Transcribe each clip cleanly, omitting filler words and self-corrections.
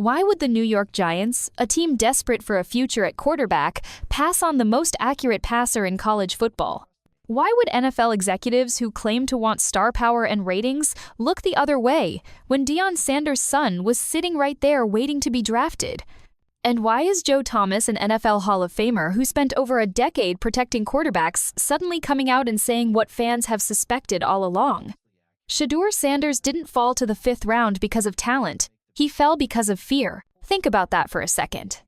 Why would the New York Giants, a team desperate for a future at quarterback, pass on the most accurate passer in college football? Why would NFL executives who claim to want star power and ratings look the other way when Deion Sanders' son was sitting right there waiting to be drafted? And why is Joe Thomas, an NFL Hall of Famer who spent over a decade protecting quarterbacks, suddenly coming out and saying what fans have suspected all along? Shedeur Sanders didn't fall to the 5th round because of talent. He fell because of fear. Think about that for a second.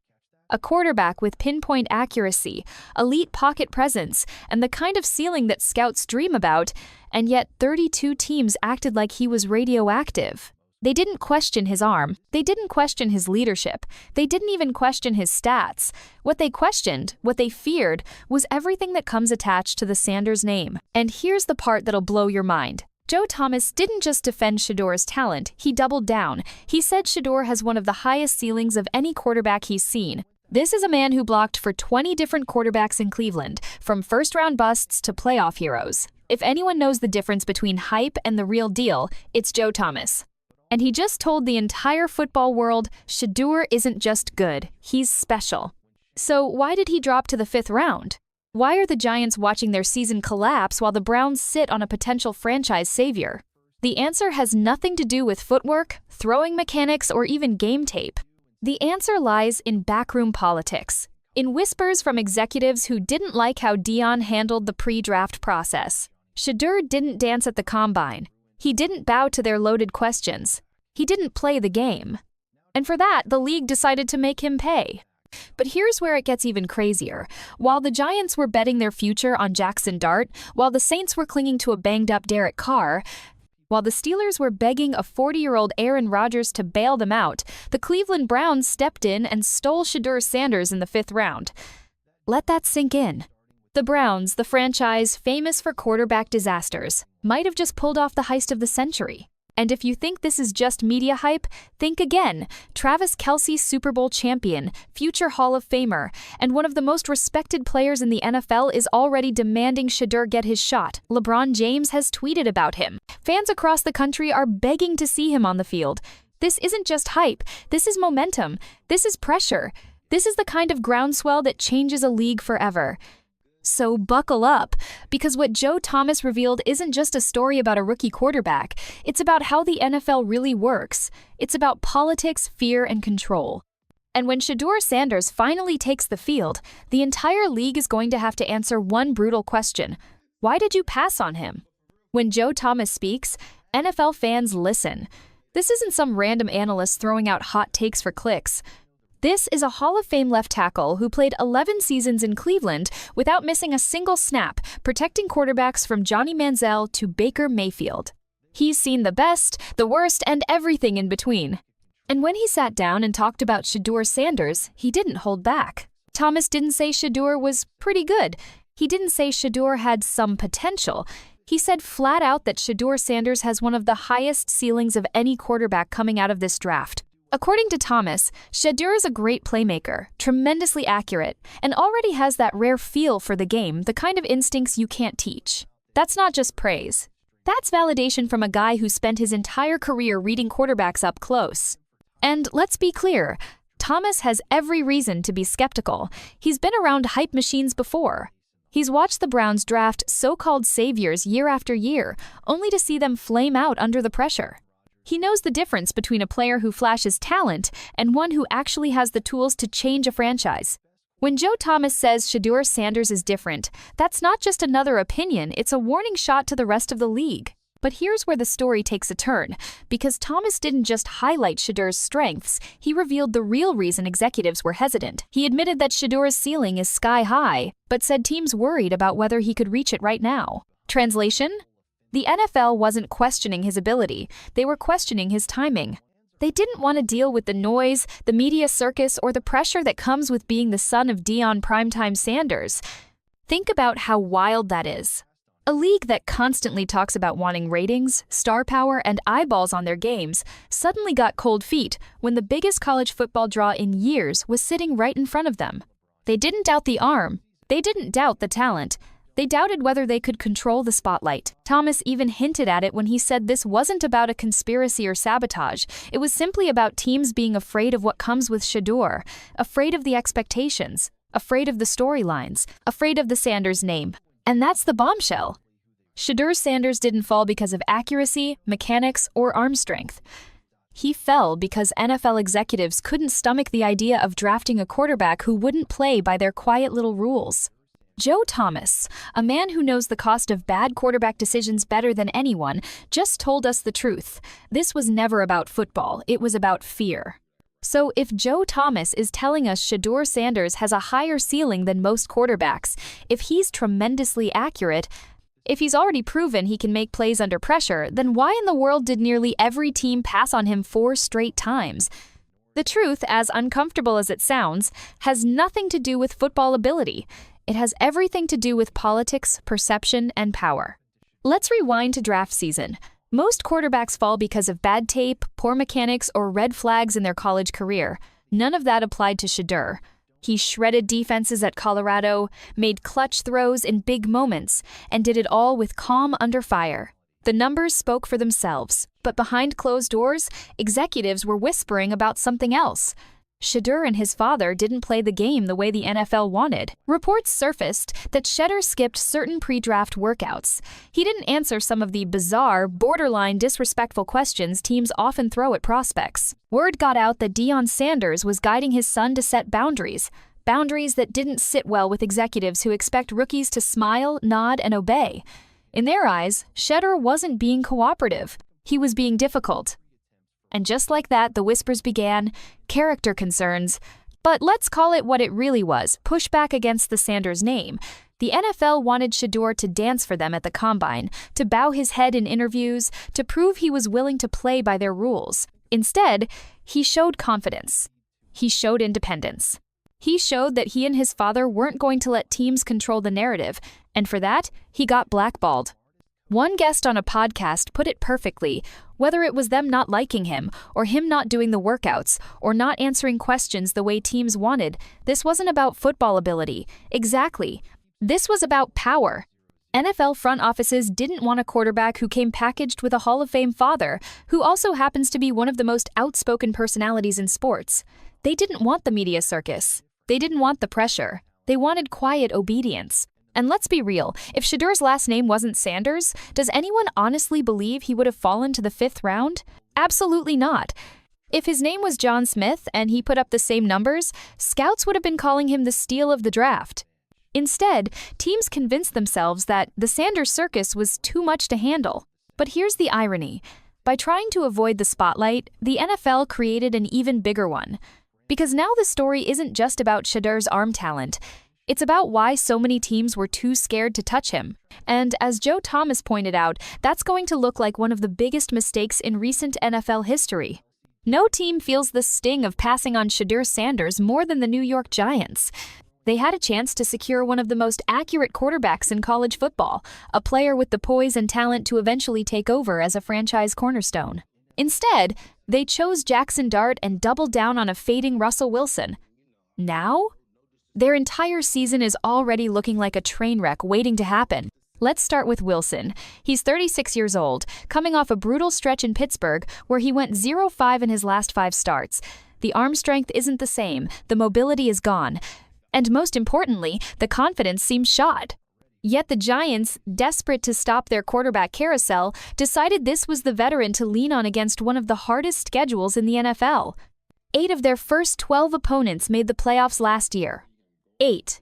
A quarterback with pinpoint accuracy, elite pocket presence, and the kind of ceiling that scouts dream about, and yet 32 teams acted like he was radioactive. They didn't question his arm. They didn't question his leadership. They didn't even question his stats. What they questioned, what they feared, was everything that comes attached to the Sanders name. And here's the part that'll blow your mind. Joe Thomas didn't just defend Shedeur's talent, he doubled down. He said Shedeur has one of the highest ceilings of any quarterback he's seen. This is a man who blocked for 20 different quarterbacks in Cleveland, from first-round busts to playoff heroes. If anyone knows the difference between hype and the real deal, it's Joe Thomas. And he just told the entire football world, Shedeur isn't just good, he's special. So why did he drop to the 5th round? Why are the Giants watching their season collapse while the Browns sit on a potential franchise savior? The answer has nothing to do with footwork, throwing mechanics, or even game tape. The answer lies in backroom politics, in whispers from executives who didn't like how Deion handled the pre-draft process. Shedeur didn't dance at the combine. He didn't bow to their loaded questions. He didn't play the game. And for that, the league decided to make him pay. But here's where it gets even crazier. While the Giants were betting their future on Jackson Dart, while the Saints were clinging to a banged-up Derek Carr, while the Steelers were begging a 40-year-old Aaron Rodgers to bail them out, the Cleveland Browns stepped in and stole Shedeur Sanders in the 5th round. Let that sink in. The Browns, the franchise famous for quarterback disasters, might have just pulled off the heist of the century. And if you think this is just media hype, think again. Travis Kelce, Super Bowl champion, future Hall of Famer, and one of the most respected players in the NFL is already demanding Shedeur get his shot. LeBron James has tweeted about him. Fans across the country are begging to see him on the field. This isn't just hype. This is momentum. This is pressure. This is the kind of groundswell that changes a league forever. So buckle up, because what Joe Thomas revealed isn't just a story about a rookie quarterback. It's about how the NFL really works. It's about politics, fear, and control. And when Shedeur Sanders finally takes the field, the entire league is going to have to answer one brutal question. Why did you pass on him? When Joe Thomas speaks, NFL fans listen. This isn't some random analyst throwing out hot takes for clicks. This is a Hall of Fame left tackle who played 11 seasons in Cleveland without missing a single snap, protecting quarterbacks from Johnny Manziel to Baker Mayfield. He's seen the best, the worst, and everything in between. And when he sat down and talked about Shedeur Sanders, he didn't hold back. Thomas didn't say Shedeur was pretty good. He didn't say Shedeur had some potential. He said flat out that Shedeur Sanders has one of the highest ceilings of any quarterback coming out of this draft. According to Thomas, Shedeur is a great playmaker, tremendously accurate, and already has that rare feel for the game, the kind of instincts you can't teach. That's not just praise. That's validation from a guy who spent his entire career reading quarterbacks up close. And let's be clear, Thomas has every reason to be skeptical. He's been around hype machines before. He's watched the Browns draft so-called saviors year after year, only to see them flame out under the pressure. He knows the difference between a player who flashes talent and one who actually has the tools to change a franchise. When Joe Thomas says Shedeur Sanders is different, that's not just another opinion, it's a warning shot to the rest of the league. But here's where the story takes a turn, because Thomas didn't just highlight Shedeur's strengths, he revealed the real reason executives were hesitant. He admitted that Shedeur's ceiling is sky high, but said teams worried about whether he could reach it right now. Translation? The NFL wasn't questioning his ability, they were questioning his timing. They didn't want to deal with the noise, the media circus, or the pressure that comes with being the son of Deion Primetime Sanders. Think about how wild that is. A league that constantly talks about wanting ratings, star power, and eyeballs on their games suddenly got cold feet when the biggest college football draw in years was sitting right in front of them. They didn't doubt the arm, they didn't doubt the talent. They doubted whether they could control the spotlight. Thomas even hinted at it when he said this wasn't about a conspiracy or sabotage. It was simply about teams being afraid of what comes with Shedeur, afraid of the expectations, afraid of the storylines, afraid of the Sanders name. And that's the bombshell. Shedeur Sanders didn't fall because of accuracy, mechanics, or arm strength. He fell because NFL executives couldn't stomach the idea of drafting a quarterback who wouldn't play by their quiet little rules. Joe Thomas, a man who knows the cost of bad quarterback decisions better than anyone, just told us the truth. This was never about football, it was about fear. So if Joe Thomas is telling us Shedeur Sanders has a higher ceiling than most quarterbacks, if he's tremendously accurate, if he's already proven he can make plays under pressure, then why in the world did nearly every team pass on him 4 straight times? The truth, as uncomfortable as it sounds, has nothing to do with football ability. It has everything to do with politics, perception, and power. Let's rewind to draft season. Most quarterbacks fall because of bad tape, poor mechanics, or red flags in their college career. None of that applied to Shedeur. He shredded defenses at Colorado, made clutch throws in big moments, and did it all with calm under fire. The numbers spoke for themselves, but behind closed doors, executives were whispering about something else. Shedeur and his father didn't play the game the way the NFL wanted. Reports surfaced that Shedeur skipped certain pre-draft workouts. He didn't answer some of the bizarre, borderline disrespectful questions teams often throw at prospects. Word got out that Deion Sanders was guiding his son to set boundaries that didn't sit well with executives who expect rookies to smile, nod, and obey. In their eyes, Shedeur wasn't being cooperative. He was being difficult. And just like that, the whispers began, character concerns. But let's call it what it really was, pushback against the Sanders name. The NFL wanted Shedeur to dance for them at the combine, to bow his head in interviews, to prove he was willing to play by their rules. Instead, he showed confidence. He showed independence. He showed that he and his father weren't going to let teams control the narrative, and for that, he got blackballed. One guest on a podcast put it perfectly. Whether it was them not liking him, or him not doing the workouts, or not answering questions the way teams wanted, this wasn't about football ability. Exactly. This was about power. NFL front offices didn't want a quarterback who came packaged with a Hall of Fame father, who also happens to be one of the most outspoken personalities in sports. They didn't want the media circus. They didn't want the pressure. They wanted quiet obedience. And let's be real, if Shedeur's last name wasn't Sanders, does anyone honestly believe he would have fallen to the 5th round? Absolutely not. If his name was John Smith and he put up the same numbers, scouts would have been calling him the steal of the draft. Instead, teams convinced themselves that the Sanders circus was too much to handle. But here's the irony. By trying to avoid the spotlight, the NFL created an even bigger one. Because now the story isn't just about Shedeur's arm talent. It's about why so many teams were too scared to touch him. And as Joe Thomas pointed out, that's going to look like one of the biggest mistakes in recent NFL history. No team feels the sting of passing on Shedeur Sanders more than the New York Giants. They had a chance to secure one of the most accurate quarterbacks in college football, a player with the poise and talent to eventually take over as a franchise cornerstone. Instead, they chose Jackson Dart and doubled down on a fading Russell Wilson. Now, their entire season is already looking like a train wreck waiting to happen. Let's start with Wilson. He's 36 years old, coming off a brutal stretch in Pittsburgh where he went 0-5 in his last 5 starts. The arm strength isn't the same, the mobility is gone, and most importantly, the confidence seems shot. Yet the Giants, desperate to stop their quarterback carousel, decided this was the veteran to lean on against one of the hardest schedules in the NFL. 8 of their first 12 opponents made the playoffs last year. 8.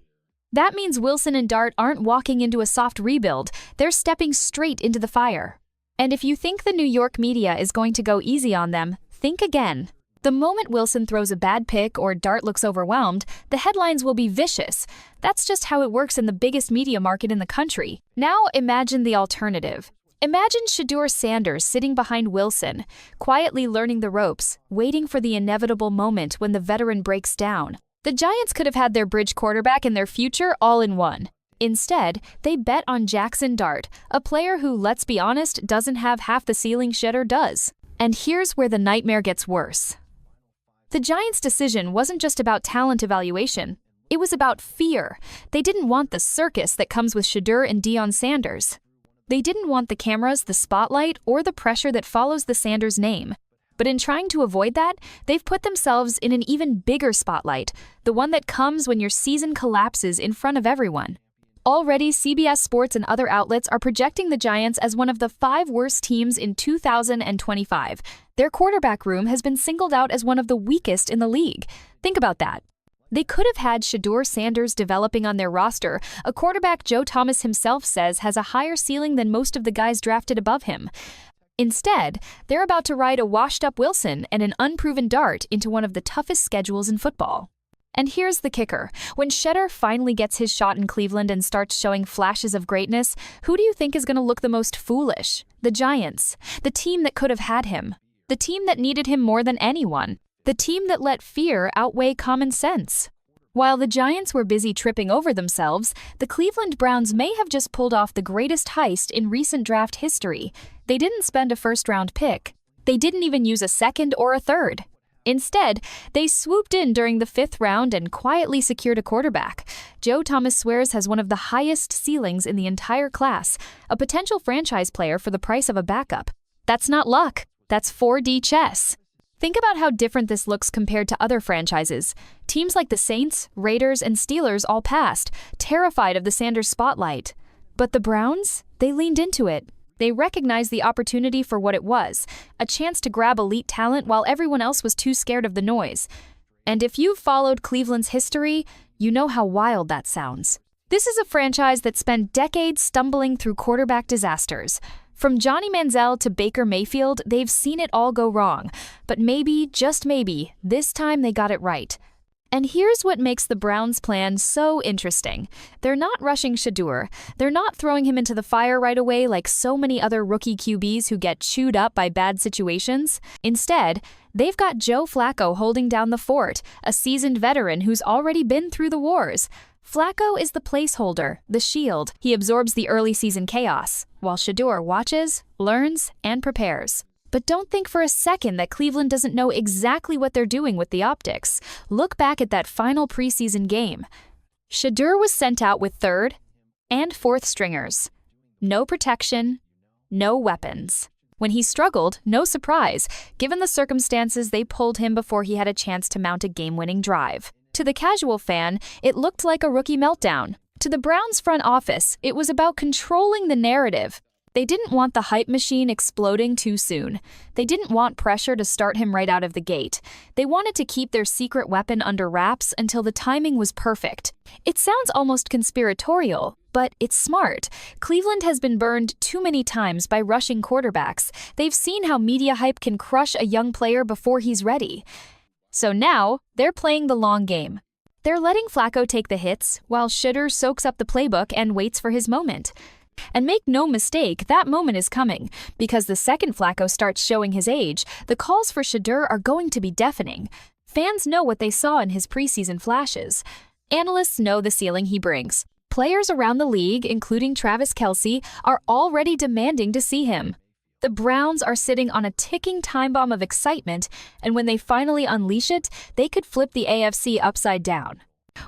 That means Wilson and Dart aren't walking into a soft rebuild, they're stepping straight into the fire. And if you think the New York media is going to go easy on them, think again. The moment Wilson throws a bad pick or Dart looks overwhelmed, the headlines will be vicious. That's just how it works in the biggest media market in the country. Now imagine the alternative. Imagine Shedeur Sanders sitting behind Wilson, quietly learning the ropes, waiting for the inevitable moment when the veteran breaks down. The Giants could have had their bridge quarterback and their future all in one. Instead, they bet on Jackson Dart, a player who, let's be honest, doesn't have half the ceiling Shedeur does. And here's where the nightmare gets worse. The Giants' decision wasn't just about talent evaluation. It was about fear. They didn't want the circus that comes with Shedeur and Sanders. They didn't want the cameras, the spotlight, or the pressure that follows the Sanders name. But in trying to avoid that, they've put themselves in an even bigger spotlight, the one that comes when your season collapses in front of everyone. Already, CBS Sports and other outlets are projecting the Giants as one of the 5 worst teams in 2025. Their quarterback room has been singled out as one of the weakest in the league. Think about that. They could have had Shedeur Sanders developing on their roster, a quarterback Joe Thomas himself says has a higher ceiling than most of the guys drafted above him. Instead, they're about to ride a washed-up Wilson and an unproven Dart into one of the toughest schedules in football. And here's the kicker. When Shedeur finally gets his shot in Cleveland and starts showing flashes of greatness, who do you think is going to look the most foolish? The Giants. The team that could have had him. The team that needed him more than anyone. The team that let fear outweigh common sense. While the Giants were busy tripping over themselves, the Cleveland Browns may have just pulled off the greatest heist in recent draft history. They didn't spend a first-round pick. They didn't even use a second or a third. Instead, they swooped in during the 5th round and quietly secured a quarterback. Joe Thomas swears has one of the highest ceilings in the entire class, a potential franchise player for the price of a backup. That's not luck. That's 4D chess. Think about how different this looks compared to other franchises. Teams like the Saints, Raiders, and Steelers all passed, terrified of the Sanders spotlight. But the Browns? They leaned into it. They recognized the opportunity for what it was, a chance to grab elite talent while everyone else was too scared of the noise. And if you've followed Cleveland's history, you know how wild that sounds. This is a franchise that spent decades stumbling through quarterback disasters. From Johnny Manziel to Baker Mayfield, they've seen it all go wrong. But maybe, just maybe, this time they got it right. And here's what makes the Browns' plan so interesting. They're not rushing Shedeur. They're not throwing him into the fire right away like so many other rookie QBs who get chewed up by bad situations. Instead, they've got Joe Flacco holding down the fort, a seasoned veteran who's already been through the wars. Flacco is the placeholder, the shield. He absorbs the early season chaos, while Shedeur watches, learns, and prepares. But don't think for a second that Cleveland doesn't know exactly what they're doing with the optics. Look back at that final preseason game. Shedeur was sent out with 3rd and 4th stringers. No protection, no weapons. When he struggled, no surprise. Given the circumstances, they pulled him before he had a chance to mount a game-winning drive. To the casual fan, it looked like a rookie meltdown. To the Browns front office, it was about controlling the narrative. They didn't want the hype machine exploding too soon. They didn't want pressure to start him right out of the gate. They wanted to keep their secret weapon under wraps until the timing was perfect. It sounds almost conspiratorial, but it's smart. Cleveland has been burned too many times by rushing quarterbacks. They've seen how media hype can crush a young player before he's ready. So now, they're playing the long game. They're letting Flacco take the hits, while Shedeur soaks up the playbook and waits for his moment. And make no mistake, that moment is coming, because the second Flacco starts showing his age, the calls for Shedeur are going to be deafening. Fans know what they saw in his preseason flashes. Analysts know the ceiling he brings. Players around the league, including Travis Kelce, are already demanding to see him. The Browns are sitting on a ticking time bomb of excitement, and when they finally unleash it, they could flip the AFC upside down.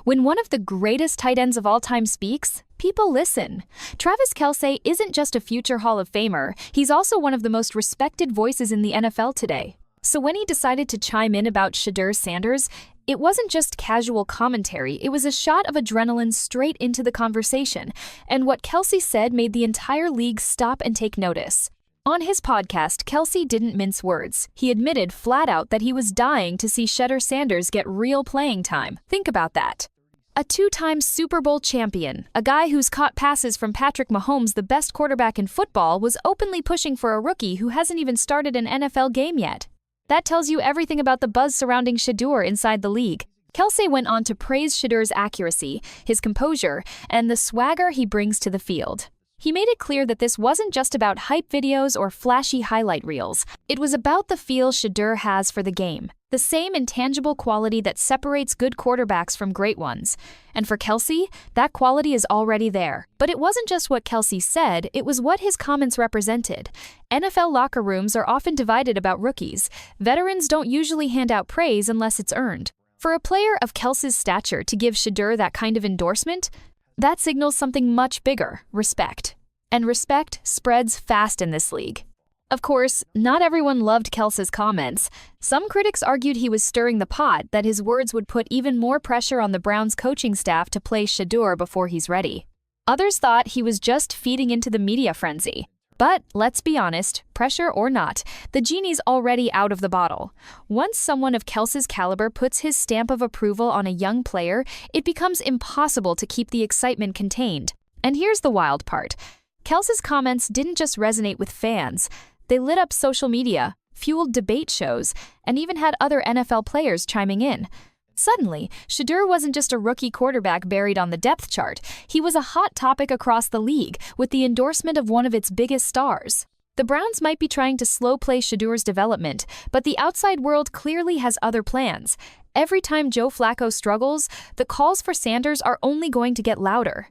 When one of the greatest tight ends of all time speaks, people listen. Travis Kelce isn't just a future Hall of Famer, he's also one of the most respected voices in the NFL today. So when he decided to chime in about Shedeur Sanders, it wasn't just casual commentary, it was a shot of adrenaline straight into the conversation, and what Kelce said made the entire league stop and take notice. On his podcast, Kelce didn't mince words. He admitted flat out that he was dying to see Shedeur Sanders get real playing time. Think about that. A 2-time Super Bowl champion, a guy who's caught passes from Patrick Mahomes, the best quarterback in football, was openly pushing for a rookie who hasn't even started an NFL game yet. That tells you everything about the buzz surrounding Shedeur inside the league. Kelce went on to praise Shedeur's accuracy, his composure, and the swagger he brings to the field. He made it clear that this wasn't just about hype videos or flashy highlight reels. It was about the feel Shedeur has for the game, the same intangible quality that separates good quarterbacks from great ones. And for Kelce, that quality is already there. But it wasn't just what Kelce said, it was what his comments represented. NFL locker rooms are often divided about rookies. Veterans don't usually hand out praise unless it's earned. For a player of Kelce's stature to give Shedeur that kind of endorsement, that signals something much bigger: respect. And respect spreads fast in this league. Of course, not everyone loved Kelce's comments. Some critics argued he was stirring the pot, that his words would put even more pressure on the Browns' coaching staff to play Shedeur before he's ready. Others thought he was just feeding into the media frenzy. But let's be honest, pressure or not, the genie's already out of the bottle. Once someone of Kelce's caliber puts his stamp of approval on a young player, it becomes impossible to keep the excitement contained. And here's the wild part. Kelce's comments didn't just resonate with fans. They lit up social media, fueled debate shows, and even had other NFL players chiming in. Suddenly, Shedeur wasn't just a rookie quarterback buried on the depth chart. He was a hot topic across the league, with the endorsement of one of its biggest stars. The Browns might be trying to slow play Shedeur's development, but the outside world clearly has other plans. Every time Joe Flacco struggles, the calls for Sanders are only going to get louder.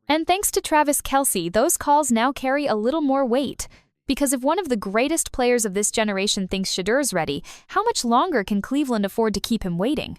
And thanks to Travis Kelce, those calls now carry a little more weight. Because if one of the greatest players of this generation thinks Shedeur's ready, how much longer can Cleveland afford to keep him waiting?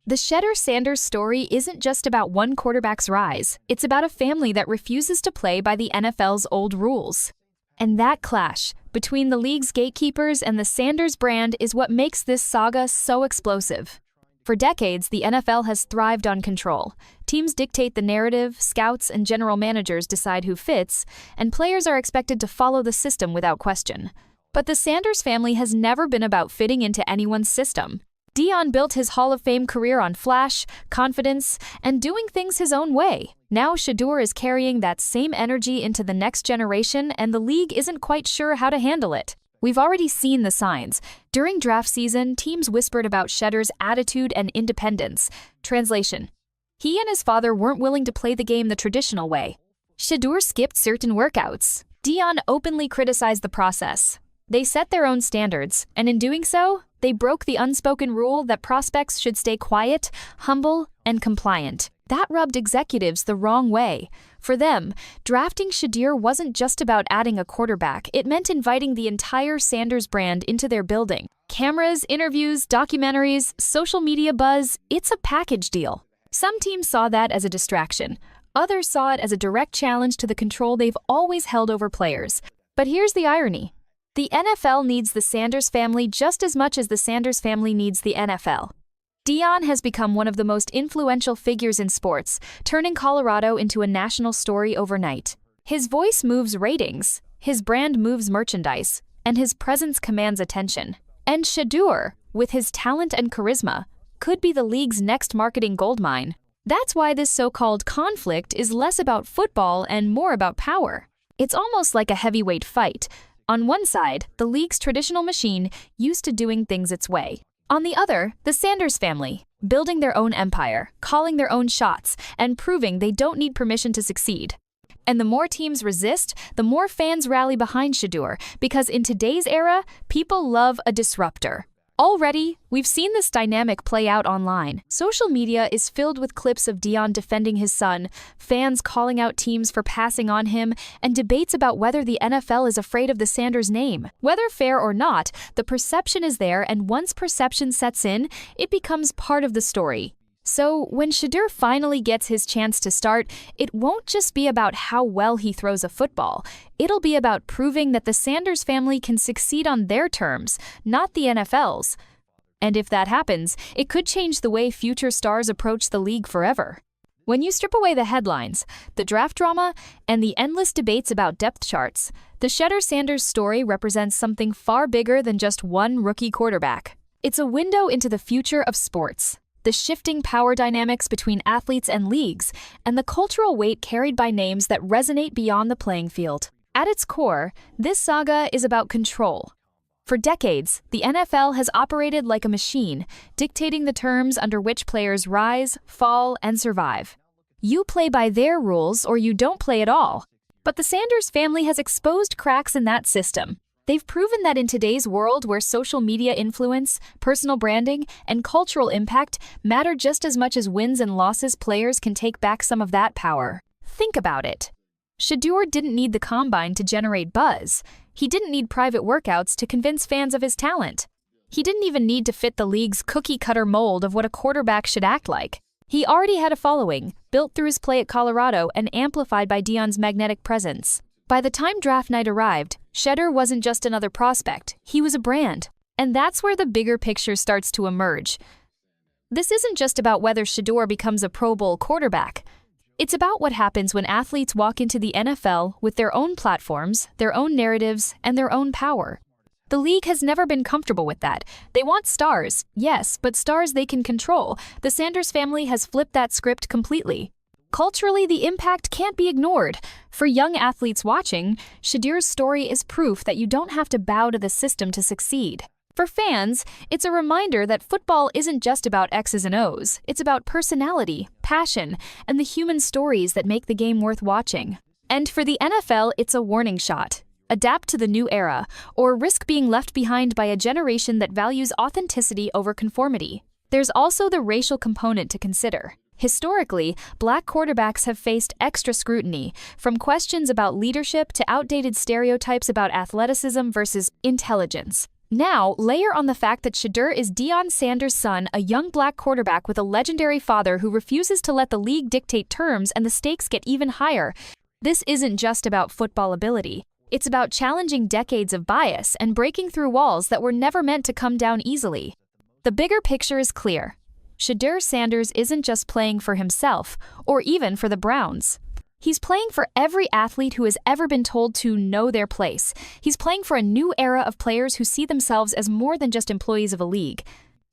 The Shedeur Sanders story isn't just about one quarterback's rise. It's about a family that refuses to play by the NFL's old rules. And that clash between the league's gatekeepers and the Sanders brand is what makes this saga so explosive. For decades, the NFL has thrived on control. Teams dictate the narrative, scouts and general managers decide who fits, and players are expected to follow the system without question. But the Sanders family has never been about fitting into anyone's system. Deion built his Hall of Fame career on flash, confidence, and doing things his own way. Now Shedeur is carrying that same energy into the next generation, and the league isn't quite sure how to handle it. We've already seen the signs. During draft season, teams whispered about Shedeur's attitude and independence. Translation: he and his father weren't willing to play the game the traditional way. Shedeur skipped certain workouts. Deion openly criticized the process. They set their own standards, and in doing so, they broke the unspoken rule that prospects should stay quiet, humble, and compliant. That rubbed executives the wrong way. For them, drafting Shedeur wasn't just about adding a quarterback. It meant inviting the entire Sanders brand into their building. Cameras, interviews, documentaries, social media buzz, it's a package deal. Some teams saw that as a distraction. Others saw it as a direct challenge to the control they've always held over players. But here's the irony. The NFL needs the Sanders family just as much as the Sanders family needs the NFL. Deion has become one of the most influential figures in sports, turning Colorado into a national story overnight. His voice moves ratings, his brand moves merchandise, and his presence commands attention. And Shedeur, with his talent and charisma, could be the league's next marketing goldmine. That's why this so-called conflict is less about football and more about power. It's almost like a heavyweight fight. On one side, the league's traditional machine, used to doing things its way. On the other, the Sanders family, building their own empire, calling their own shots, and proving they don't need permission to succeed. And the more teams resist, the more fans rally behind Shedeur, because in today's era, people love a disruptor. Already, we've seen this dynamic play out online. Social media is filled with clips of Deion defending his son, fans calling out teams for passing on him, and debates about whether the NFL is afraid of the Sanders name. Whether fair or not, the perception is there, and once perception sets in, it becomes part of the story. So when Shedeur finally gets his chance to start, it won't just be about how well he throws a football. It'll be about proving that the Sanders family can succeed on their terms, not the NFL's. And if that happens, it could change the way future stars approach the league forever. When you strip away the headlines, the draft drama, and the endless debates about depth charts, the Shedeur Sanders story represents something far bigger than just one rookie quarterback. It's a window into the future of sports. The shifting power dynamics between athletes and leagues, and the cultural weight carried by names that resonate beyond the playing field. At its core, this saga is about control. For decades, the NFL has operated like a machine, dictating the terms under which players rise, fall, and survive. You play by their rules or you don't play at all. But the Sanders family has exposed cracks in that system. They've proven that in today's world where social media influence, personal branding, and cultural impact matter just as much as wins and losses, players can take back some of that power. Think about it. Shedeur didn't need the combine to generate buzz. He didn't need private workouts to convince fans of his talent. He didn't even need to fit the league's cookie-cutter mold of what a quarterback should act like. He already had a following, built through his play at Colorado and amplified by Deion's magnetic presence. By the time draft night arrived, Shedeur wasn't just another prospect, he was a brand. And that's where the bigger picture starts to emerge. This isn't just about whether Shedeur becomes a Pro Bowl quarterback. It's about what happens when athletes walk into the NFL with their own platforms, their own narratives, and their own power. The league has never been comfortable with that. They want stars, yes, but stars they can control. The Sanders family has flipped that script completely. Culturally, the impact can't be ignored. For young athletes watching, Shedeur's story is proof that you don't have to bow to the system to succeed. For fans, it's a reminder that football isn't just about X's and O's. It's about personality, passion, and the human stories that make the game worth watching. And for the NFL, it's a warning shot. Adapt to the new era, or risk being left behind by a generation that values authenticity over conformity. There's also the racial component to consider. Historically, Black quarterbacks have faced extra scrutiny, from questions about leadership to outdated stereotypes about athleticism versus intelligence. Now, layer on the fact that Shedeur is Deion Sanders' son, a young Black quarterback with a legendary father who refuses to let the league dictate terms, and the stakes get even higher. This isn't just about football ability. It's about challenging decades of bias and breaking through walls that were never meant to come down easily. The bigger picture is clear. Shedeur Sanders isn't just playing for himself, or even for the Browns. He's playing for every athlete who has ever been told to know their place. He's playing for a new era of players who see themselves as more than just employees of a league.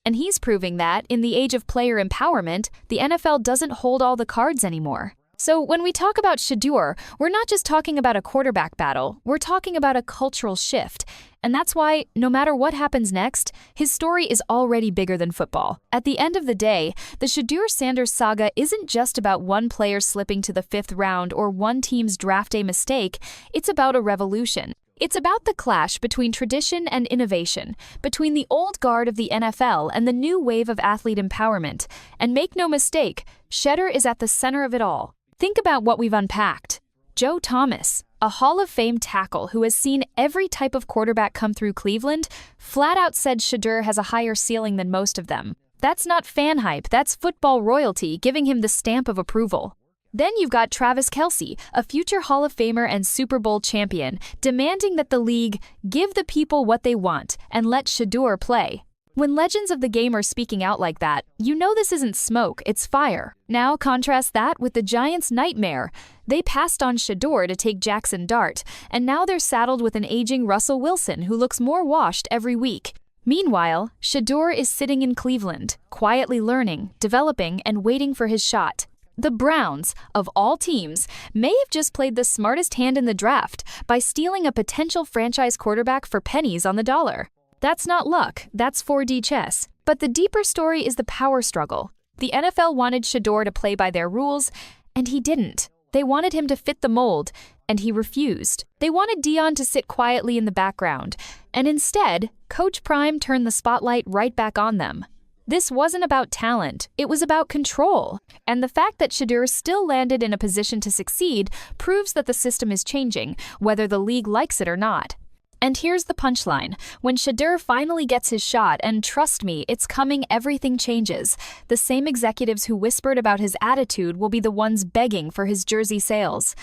And he's proving that, in the age of player empowerment, the NFL doesn't hold all the cards anymore. So when we talk about Shedeur, we're not just talking about a quarterback battle, we're talking about a cultural shift. And that's why, no matter what happens next, his story is already bigger than football. At the end of the day, the Shedeur Sanders saga isn't just about one player slipping to the 5th round or one team's draft day mistake, it's about a revolution. It's about the clash between tradition and innovation, between the old guard of the NFL and the new wave of athlete empowerment. And make no mistake, Shedeur is at the center of it all. Think about what we've unpacked. Joe Thomas, a Hall of Fame tackle who has seen every type of quarterback come through Cleveland, flat out said Shedeur has a higher ceiling than most of them. That's not fan hype, that's football royalty giving him the stamp of approval. Then you've got Travis Kelce, a future Hall of Famer and Super Bowl champion, demanding that the league give the people what they want and let Shedeur play. When legends of the game are speaking out like that, you know this isn't smoke, it's fire. Now contrast that with the Giants' nightmare. They passed on Shedeur to take Jackson Dart, and now they're saddled with an aging Russell Wilson who looks more washed every week. Meanwhile, Shedeur is sitting in Cleveland, quietly learning, developing, and waiting for his shot. The Browns, of all teams, may have just played the smartest hand in the draft by stealing a potential franchise quarterback for pennies on the dollar. That's not luck, that's 4D chess. But the deeper story is the power struggle. The NFL wanted Shedeur to play by their rules, and he didn't. They wanted him to fit the mold, and he refused. They wanted Deion to sit quietly in the background, and instead, Coach Prime turned the spotlight right back on them. This wasn't about talent, it was about control. And the fact that Shedeur still landed in a position to succeed proves that the system is changing, whether the league likes it or not. And here's the punchline. When Shedeur finally gets his shot, and trust me, it's coming, everything changes. The same executives who whispered about his attitude will be the ones begging for his jersey sales.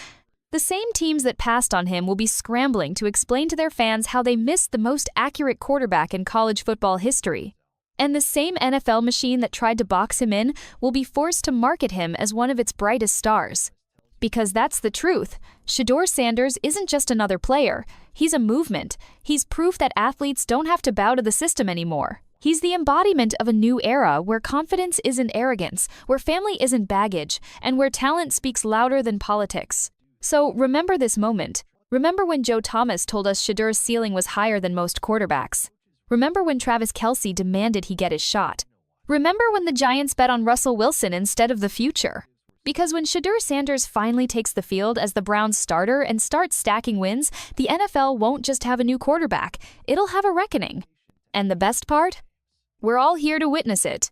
The same teams that passed on him will be scrambling to explain to their fans how they missed the most accurate quarterback in college football history. And the same NFL machine that tried to box him in will be forced to market him as one of its brightest stars. Because that's the truth. Shedeur Sanders isn't just another player. He's a movement. He's proof that athletes don't have to bow to the system anymore. He's the embodiment of a new era where confidence isn't arrogance, where family isn't baggage, and where talent speaks louder than politics. So remember this moment. Remember when Joe Thomas told us Shedeur's ceiling was higher than most quarterbacks. Remember when Travis Kelce demanded he get his shot. Remember when the Giants bet on Russell Wilson instead of the future. Because when Shedeur Sanders finally takes the field as the Browns starter and starts stacking wins, the NFL won't just have a new quarterback, it'll have a reckoning. And the best part? We're all here to witness it.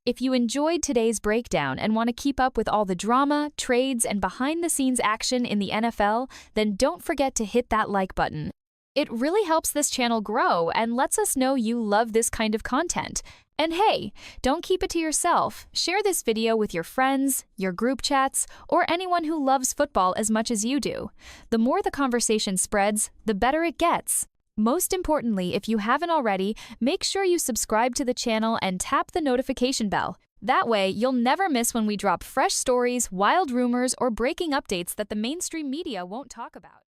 If you enjoyed today's breakdown and want to keep up with all the drama, trades, and behind-the-scenes action in the NFL, then don't forget to hit that like button. It really helps this channel grow and lets us know you love this kind of content. And hey, don't keep it to yourself. Share this video with your friends, your group chats, or anyone who loves football as much as you do. The more the conversation spreads, the better it gets. Most importantly, if you haven't already, make sure you subscribe to the channel and tap the notification bell. That way, you'll never miss when we drop fresh stories, wild rumors, or breaking updates that the mainstream media won't talk about.